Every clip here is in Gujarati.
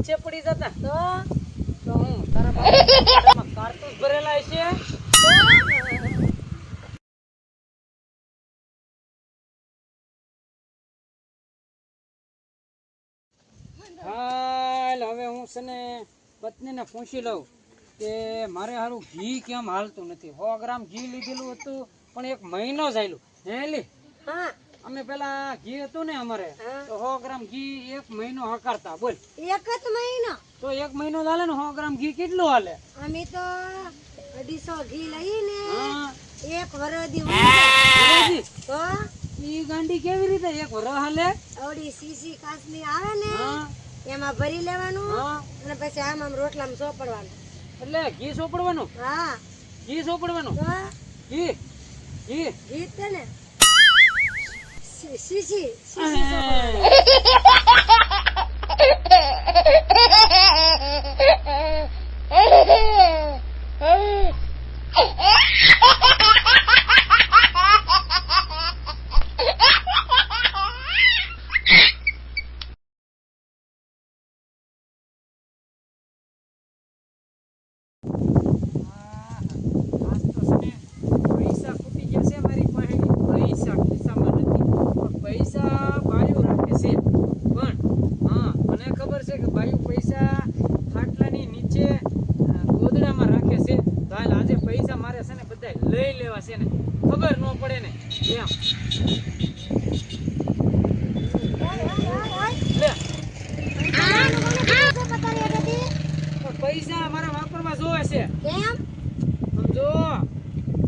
નીચે પડી જતા તો તો હું તારા બાપમાં કારતૂસ ભરેલા છે. હાલ હવે હું છે ને પત્નીને પૂછી લઉં કે મારે હારું ઘી કેમ હાલતું નથી. 100 ગ્રામ ઘી લીધેલું હતું પણ 1 મહિનો ચાલ્યું. હે લી હા અમે પેલા ઘી હતું ને અમારે તો 100 ગ્રામ ઘી 1 મહિનો હકારતા. બોલ એક જ મહિનો તો 1 મહિનો ચાલે ને 100 ગ્રામ ઘી કેટલું હાલે? અમે તો 250 ઘી લઈને હા એક વરદી બરાબર. તો ઈ ગાંડી કેવી રીતે 1 વરહ હાલે? આવડી સીસી કાચની આવે ને હા એમાં ભરી લેવાનું હા અને પછી આમ રોટલામાં ચોપડવાનું. એટલે ઘી સોપડવાનું? હા ઘી સોપડવાનું? તો ઘી ઘી ઘી તે ને સીસી પૈસા ખૂટી ગયા છે મારી પાસે. પૈસા ખિસ્સામાં નથી પણ પૈસા બાયું રાખે છે. પણ હા મને ખબર છે કે બાયું પૈસા ખાટલાની નીચે ગોદડામાં રાખે છે. તો હાલ આજે પૈસા મારે છે ને બધા લઈ લેવા છે ને ખબર ન પડે ને એમ. લે પણ પૈસા મારા વાપરવા જોવે છે. કેમ સમજો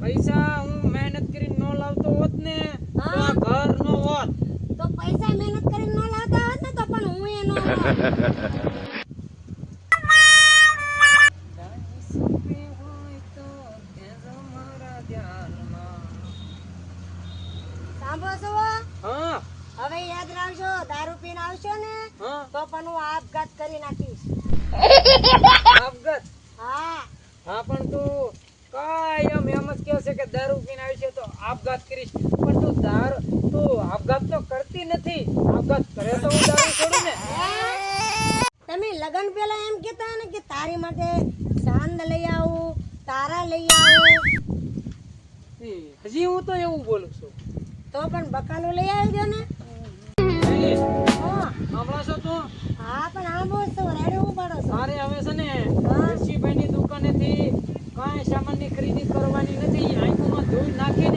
પૈસા હું મહેનત કરીને ન લાવતો હોત ને તો આ ઘર નો હોત. તો પૈસા મહેનત કરીને ન લાવતા હોત ને તો પણ હું એનો સાંભળો છો? હા હવે યાદ રાખજો દારૂ પીને આવશો ને હા તો પણ હું આપઘાત કરી નાખીશ. આપઘાત? હા હા પણ તું કાયમ એમ જ કહે છે કે દારૂ પીને આવી છે તો આપઘાત કરીશ. પણ તું આપઘાત તો કરતી નથી. આપઘાત કરે તો હું દારૂ છોડું ને. તમે લગન પહેલા એમ કહેતા ને કે તારી માટે ચાંદ લઈ આવું તારા લઈ આવું હજી હું તો એવું બોલું છું. તો પણ બકાલું લઈ આવજો ને. હા હમણાં છો તું? હા પણ આમ બોલ તો રેડે હું પાડો છો. મારે હવે છે ને ઋષિભાઈની દુકાનેથી કાંઈ સામાનની ખરીદી કરવાની નથી. આંખોમાં ધૂળ નાખીને